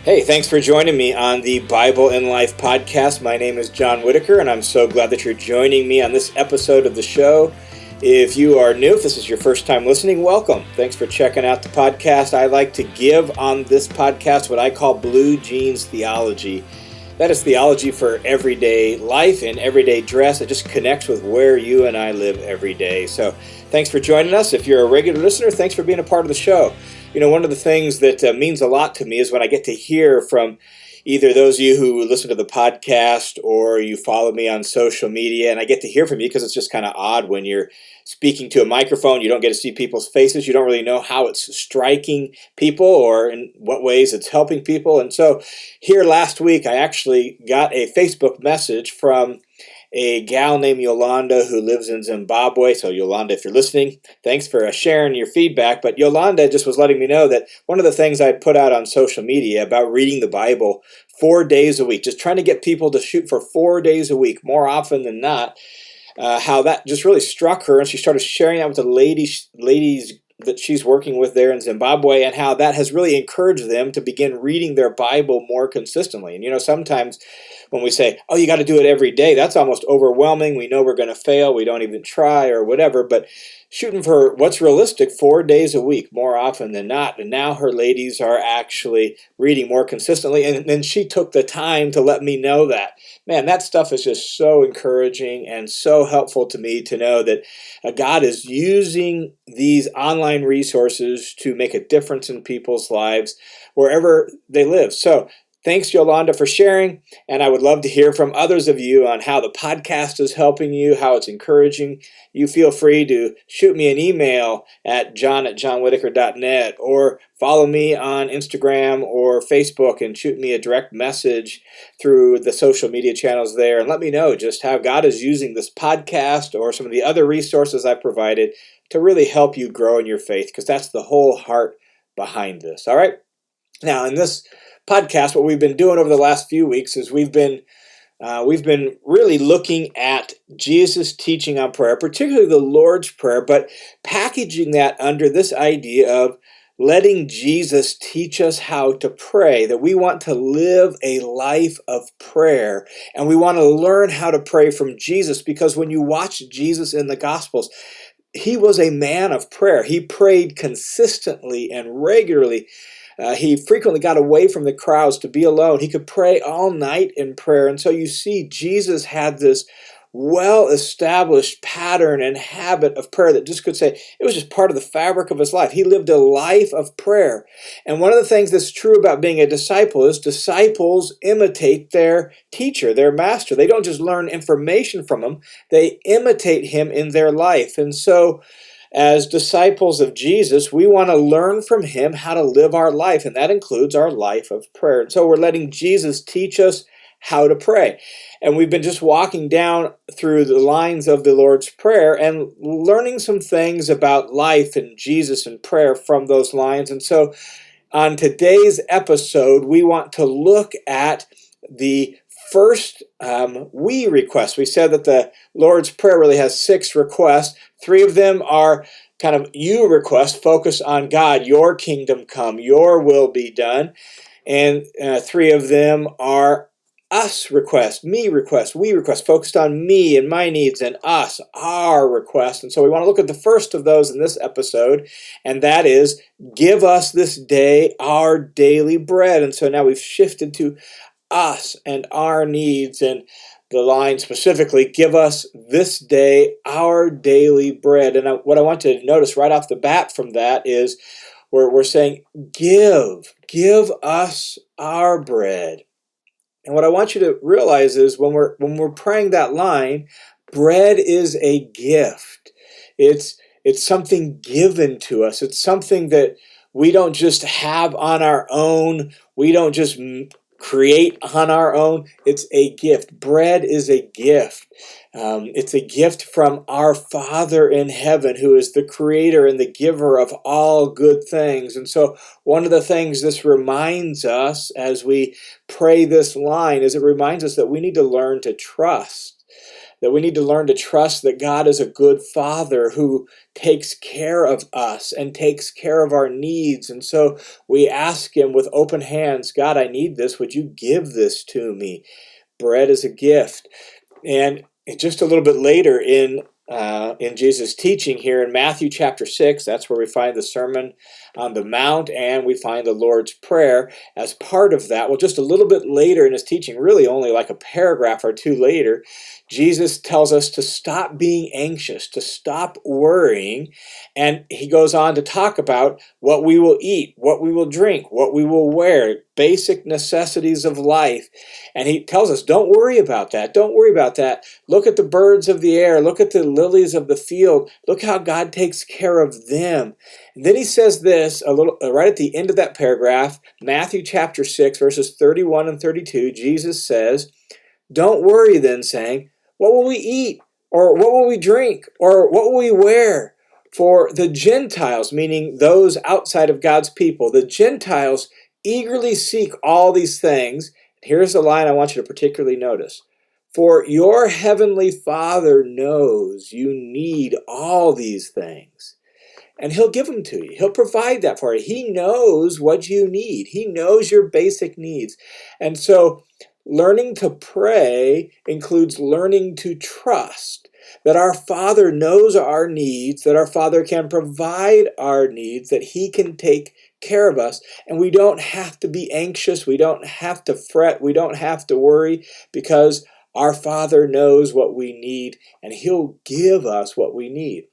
Hey, thanks for joining me on the Bible in Life podcast. My name is John Whitaker, and I'm so glad that you're joining me on this episode of the show. If you are new, if this is your first time listening, welcome. Thanks for checking out the podcast. I like to give on this podcast what I call blue jeans theology. That is theology for everyday life and everyday dress. It just connects with where you and I live every day. So thanks for joining us. If you're a regular listener, thanks for being a part of the show. You know, one of the things that means a lot to me is when I get to hear from either those of you who listen to the podcast or you follow me on social media, and I get to hear from you because it's just kind of odd when you're speaking to a microphone. You don't get to see people's faces. You don't really know how it's striking people or in what ways it's helping people. And so here last week, I actually got a Facebook message from a gal named Yolanda who lives in Zimbabwe. So Yolanda, if you're listening, thanks for sharing your feedback. But Yolanda just was letting me know that one of the things I put out on social media about reading the Bible 4 days a week, just trying to get people to shoot for 4 days a week, more often than not, how that just really struck her. And she started sharing that with the ladies that she's working with there in Zimbabwe, and how that has really encouraged them to begin reading their Bible more consistently. And you know, sometimes when we say, oh, you got to do it every day, that's almost overwhelming. We know we're going to fail. We don't even try or whatever. But shooting for what's realistic, 4 days a week, more often than not. And now her ladies are actually reading more consistently. And then she took the time to let me know that. Man, that stuff is just so encouraging and so helpful to me to know that God is using these online resources to make a difference in people's lives wherever they live. So thanks, Yolanda, for sharing. And I would love to hear from others of you on how the podcast is helping you, how it's encouraging. You feel free to shoot me an email at john@johnwhitaker.net or follow me on Instagram or Facebook and shoot me a direct message through the social media channels there. And let me know just how God is using this podcast or some of the other resources I provided to really help you grow in your faith, because that's the whole heart behind this. All right. Now, in this podcast, what we've been doing over the last few weeks is we've been really looking at Jesus' teaching on prayer, particularly the Lord's Prayer, but packaging that under this idea of letting Jesus teach us how to pray, that we want to live a life of prayer, and we want to learn how to pray from Jesus, because when you watch Jesus in the Gospels, he was a man of prayer. He prayed consistently and regularly. He frequently got away from the crowds to be alone. He could pray all night in prayer. And so you see, Jesus had this well-established pattern and habit of prayer that just could say it was just part of the fabric of his life. He lived a life of prayer. And one of the things that's true about being a disciple is disciples imitate their teacher, their master. They don't just learn information from him, they imitate him in their life. And so as disciples of Jesus, we want to learn from him how to live our life, and that includes our life of prayer. And so we're letting Jesus teach us how to pray. And we've been just walking down through the lines of the Lord's Prayer and learning some things about life and Jesus and prayer from those lines. And so on today's episode, we want to look at the first we request. We said that the Lord's Prayer really has 6 requests. 3 of them are kind of you requests, focus on God, your kingdom come, your will be done. And 3 of them are us request, me request, we request, focused on me and my needs, and us, our request. And so we want to look at the first of those in this episode, and that is, give us this day our daily bread. And so now we've shifted to us and our needs, and the line specifically, give us this day our daily bread. And what I want to notice right off the bat from that is we're saying, give us our bread. And what I want you to realize is when we're praying that line, bread is a gift. It's something given to us. It's something that we don't just have on our own. We don't just create on our own. It's a gift. Bread is a gift. It's a gift from our Father in heaven, who is the creator and the giver of all good things. And so one of the things this reminds us as we pray this line is it reminds us that we need to learn to trust that we need to learn to trust that God is a good Father who takes care of us and takes care of our needs. And so we ask Him with open hands, God, I need this. Would you give this to me? Bread is a gift. And just a little bit later in Jesus' teaching here in Matthew chapter 6, that's where we find the Sermon on the Mount, and we find the Lord's Prayer as part of that. Well, just a little bit later in his teaching, really only like a paragraph or two later, Jesus tells us to stop being anxious, to stop worrying, and he goes on to talk about what we will eat, what we will drink, what we will wear, basic necessities of life. And he tells us, don't worry about that. Don't worry about that. Look at the birds of the air. Look at the lilies of the field. Look how God takes care of them. And then he says this a little right at the end of that paragraph, Matthew chapter 6, verses 31 and 32. Jesus says, don't worry then, saying, what will we eat? Or what will we drink? Or what will we wear? For the Gentiles, meaning those outside of God's people, the Gentiles eagerly seek all these things. Here's the line I want you to particularly notice. For your heavenly Father knows you need all these things. And he'll give them to you. He'll provide that for you. He knows what you need. He knows your basic needs. And so learning to pray includes learning to trust that our Father knows our needs, that our Father can provide our needs, that He can take care of us. And we don't have to be anxious. We don't have to fret. We don't have to worry, because our Father knows what we need and He'll give us what we need.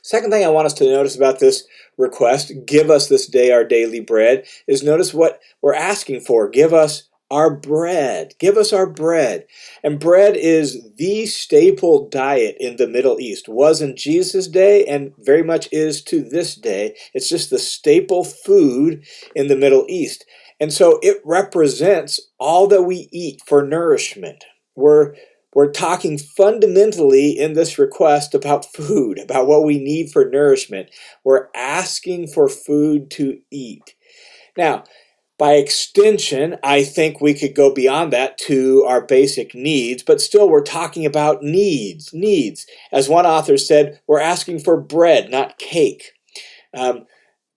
Second thing I want us to notice about this request, give us this day our daily bread, is notice what we're asking for. Give us our bread. Give us our bread. And bread is the staple diet in the Middle East. Was in Jesus' day and very much is to this day. It's just the staple food in the Middle East. And so it represents all that we eat for nourishment. We're talking fundamentally in this request about food, about what we need for nourishment. We're asking for food to eat. Now, by extension, I think we could go beyond that to our basic needs, but still we're talking about needs. As one author said, we're asking for bread, not cake.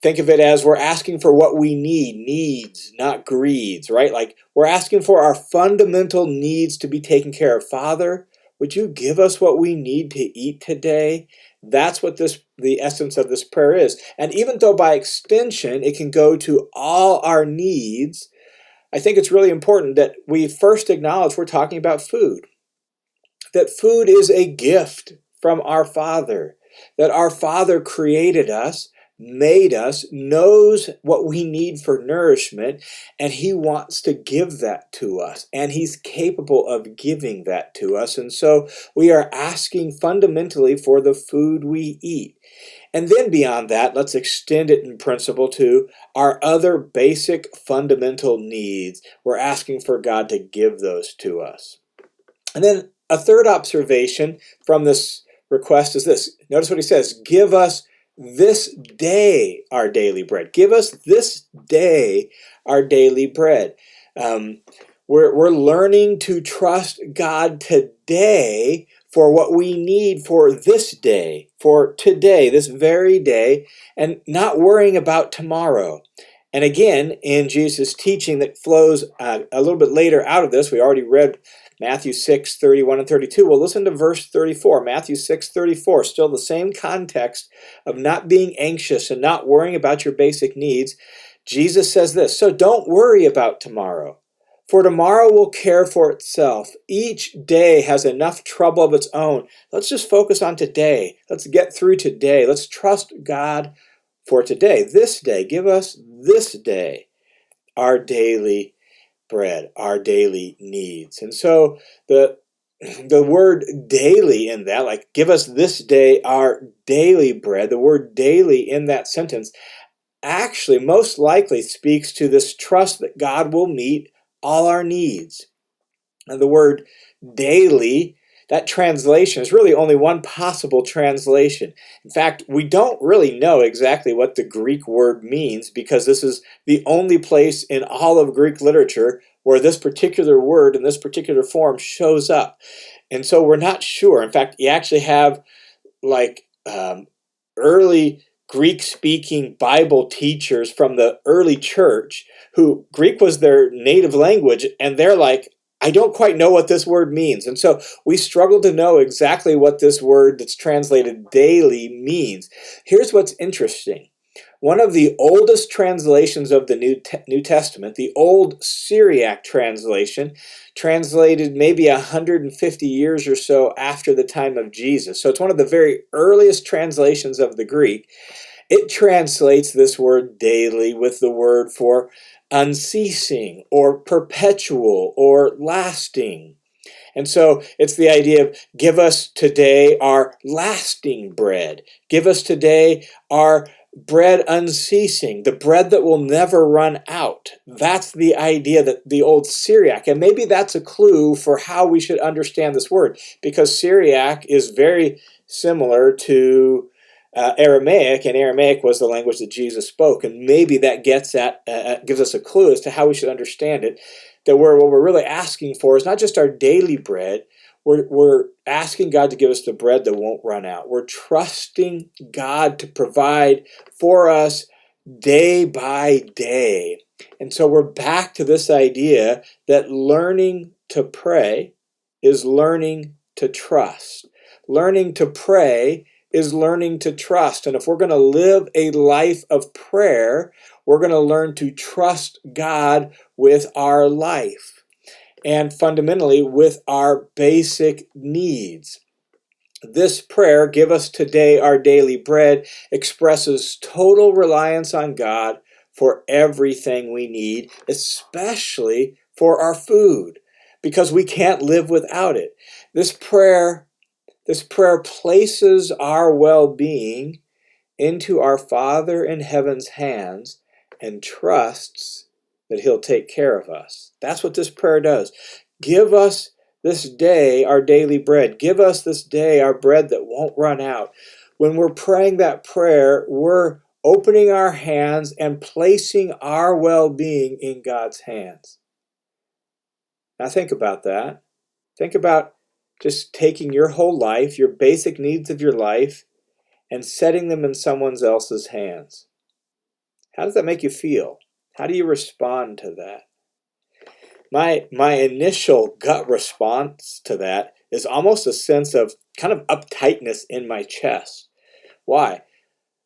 Think of it as we're asking for what we need, needs, not greeds, right? Like we're asking for our fundamental needs to be taken care of. Father, would you give us what we need to eat today? That's what the essence of this prayer is. And even though by extension it can go to all our needs, I think it's really important that we first acknowledge we're talking about food. That food is a gift from our Father. That our Father created us, made us, knows what we need for nourishment, and He wants to give that to us, and He's capable of giving that to us. And so we are asking fundamentally for the food we eat. And then beyond that, let's extend it in principle to our other basic fundamental needs. We're asking for God to give those to us. And then a third observation from this request is this. Notice what he says, give us this day our daily bread. Give us this day our daily bread. We're learning to trust God today for what we need for this day, for today, this very day, and not worrying about tomorrow. And again, in Jesus' teaching that flows a little bit later out of this, we already read Matthew 6, 31 and 32. Well, listen to verse 34. Matthew 6, 34, still the same context of not being anxious and not worrying about your basic needs. Jesus says this, so don't worry about tomorrow, for tomorrow will care for itself. Each day has enough trouble of its own. Let's just focus on today. Let's get through today. Let's trust God for today. This day, give us this day our daily bread, our daily needs. And so the word daily in that, like give us this day our daily bread, the word daily in that sentence actually most likely speaks to this trust that God will meet all our needs. And the word daily, that translation is really only one possible translation. In fact, we don't really know exactly what the Greek word means, because this is the only place in all of Greek literature where this particular word in this particular form shows up. And so we're not sure. In fact, you actually have like early Greek-speaking Bible teachers from the early church who Greek was their native language, and they're like, I don't quite know what this word means. And so we struggle to know exactly what this word that's translated daily means. Here's what's interesting. One of the oldest translations of the New Testament, the Old Syriac translation, translated maybe 150 years or so after the time of Jesus. So it's one of the very earliest translations of the Greek. It translates this word daily with the word for unceasing or perpetual or lasting. And so it's the idea of give us today our lasting bread. Give us today our bread unceasing, the bread that will never run out. That's the idea that the old Syriac, and maybe that's a clue for how we should understand this word, because Syriac is very similar to Aramaic, and Aramaic was the language that Jesus spoke, and maybe that gives us a clue as to how we should understand it. That what we're really asking for is not just our daily bread. We're asking God to give us the bread that won't run out. We're trusting God to provide for us day by day. And so we're back to this idea that learning to pray is learning to trust. Learning to pray is learning to trust. And if we're going to live a life of prayer, we're going to learn to trust God with our life and fundamentally with our basic needs. This prayer, give us today our daily bread, expresses total reliance on God for everything we need, especially for our food, because we can't live without it. This prayer places our well-being into our Father in heaven's hands and trusts that He'll take care of us. That's what this prayer does. Give us this day our daily bread. Give us this day our bread that won't run out. When we're praying that prayer, we're opening our hands and placing our well-being in God's hands. Now think about that. Think about just taking your whole life, your basic needs of your life, and setting them in someone else's hands. How does that make you feel? How do you respond to that? My initial gut response to that is almost a sense of kind of uptightness in my chest. Why?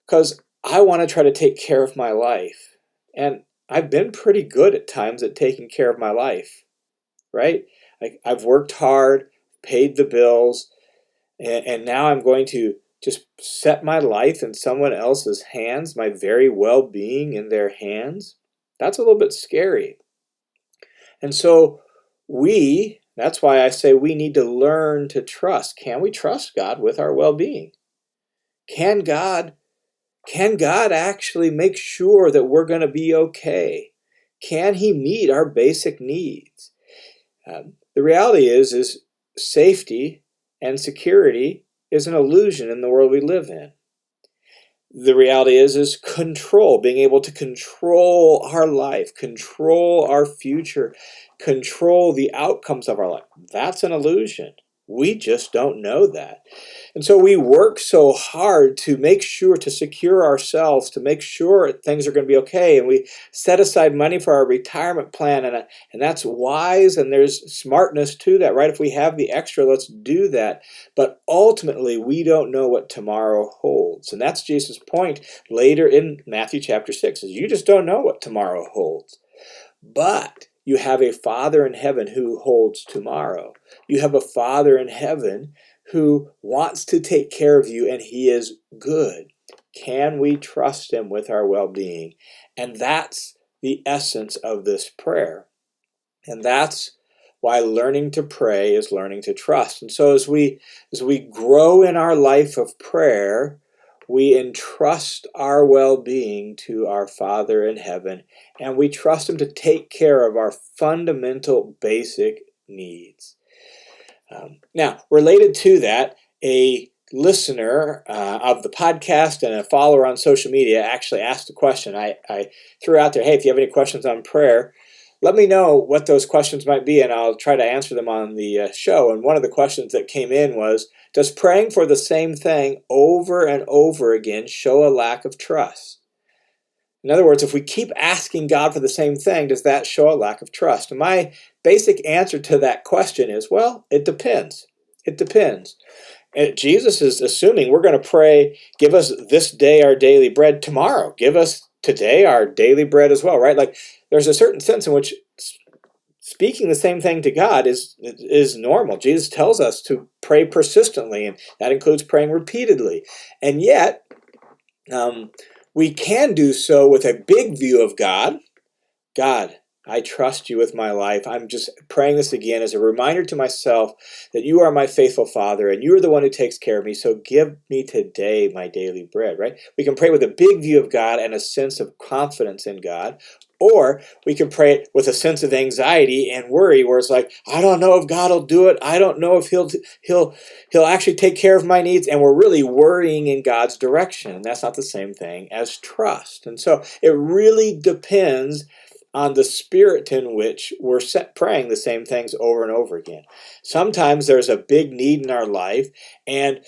Because I want to try to take care of my life. And I've been pretty good at times at taking care of my life, right? I've worked hard, paid the bills, and now I'm going to just set my life in someone else's hands, my very well-being in their hands. That's a little bit scary. And so that's why I say we need to learn to trust. Can we trust God with our well-being? Can God actually make sure that we're going to be okay? Can He meet our basic needs? The reality is safety and security is an illusion in the world we live in. The reality is control, being able to control our life, control our future, control the outcomes of our life. That's an illusion. We just don't know that. And so we work so hard to make sure, to secure ourselves, to make sure things are going to be okay. And we set aside money for our retirement plan. And that's wise, and there's smartness to that, right? If we have the extra, let's do that. But ultimately, we don't know what tomorrow holds. And that's Jesus' point later in Matthew chapter 6, is you just don't know what tomorrow holds. But you have a Father in heaven who holds tomorrow. You have a Father in heaven who wants to take care of you, and He is good. Can we trust Him with our well-being? And that's the essence of this prayer. And that's why learning to pray is learning to trust. And so as we grow in our life of prayer, we entrust our well-being to our Father in heaven, and we trust Him to take care of our fundamental basic needs. Now, related to that, a listener of the podcast and a follower on social media actually asked a question. I threw out there, hey, if you have any questions on prayer, let me know what those questions might be, and I'll try to answer them on the show. And one of the questions that came in was, does praying for the same thing over and over again show a lack of trust? In other words, if we keep asking God for the same thing, does that show a lack of trust? And my basic answer to that question is, well, it depends. It depends. And Jesus is assuming we're going to pray, give us this day our daily bread tomorrow. Give us today our daily bread as well, right? Like there's a certain sense in which speaking the same thing to God is normal. Jesus tells us to pray persistently, and that includes praying repeatedly. And yet, we can do so with a big view of God. God, I trust you with my life. I'm just praying this again as a reminder to myself that you are my faithful Father and you are the one who takes care of me. So give me today my daily bread, right? We can pray with a big view of God and a sense of confidence in God. Or we can pray with a sense of anxiety and worry where it's like, I don't know if God will do it. I don't know if he'll actually take care of my needs. And we're really worrying in God's direction. And that's not the same thing as trust. And so it really depends on the spirit in which we're praying the same things over and over again. Sometimes there's a big need in our life, and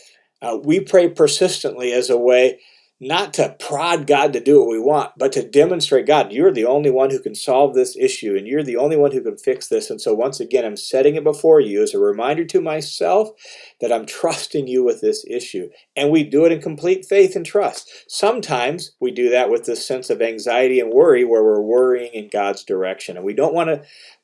we pray persistently as a way not to prod God to do what we want, but to demonstrate, God, you're the only one who can solve this issue, and you're the only one who can fix this. And so once again, I'm setting it before you as a reminder to myself that I'm trusting you with this issue. And we do it in complete faith and trust. Sometimes we do that with this sense of anxiety and worry where we're worrying in God's direction. And we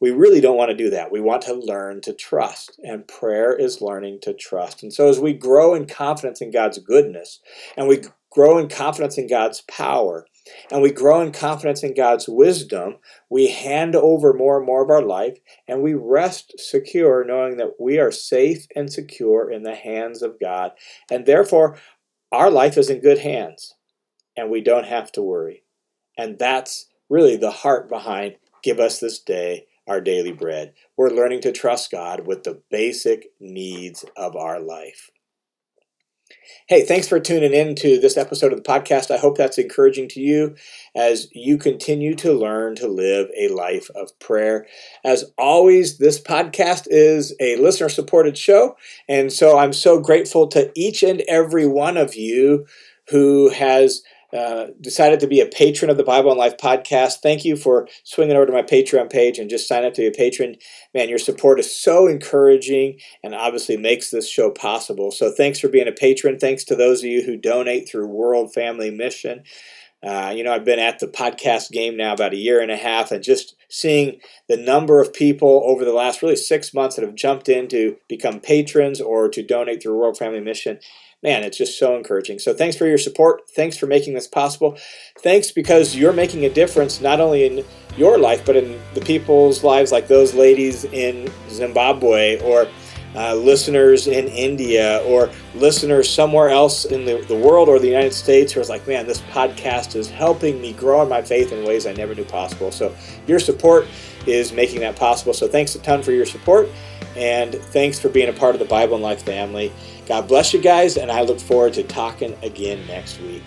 really don't want to do that. We want to learn to trust. And prayer is learning to trust. And so as we grow in confidence in God's goodness, and we grow in confidence in God's power, and we grow in confidence in God's wisdom, we hand over more and more of our life, and we rest secure knowing that we are safe and secure in the hands of God. And therefore, our life is in good hands, and we don't have to worry. And that's really the heart behind give us this day our daily bread. We're learning to trust God with the basic needs of our life. Hey, thanks for tuning in to this episode of the podcast. I hope that's encouraging to you as you continue to learn to live a life of prayer. As always, this podcast is a listener-supported show, and so I'm so grateful to each and every one of you who has decided to be a patron of the Bible in Life podcast. Thank you for swinging over to my Patreon page and just sign up to be a patron. Man, your support is so encouraging and obviously makes this show possible. So thanks for being a patron. Thanks to those of you who donate through World Family Mission. I've been at the podcast game now about a year and a half, and just seeing the number of people over the last really 6 months that have jumped in to become patrons or to donate through World Family Mission, man, it's just so encouraging. So thanks for your support. Thanks for making this possible. Thanks because you're making a difference not only in your life, but in the people's lives like those ladies in Zimbabwe, or listeners in India, or listeners somewhere else in the world or the United States who are like, man, this podcast is helping me grow in my faith in ways I never knew possible. So your support is making that possible. So thanks a ton for your support, and thanks for being a part of the Bible and Life family. God bless you guys, and I look forward to talking again next week.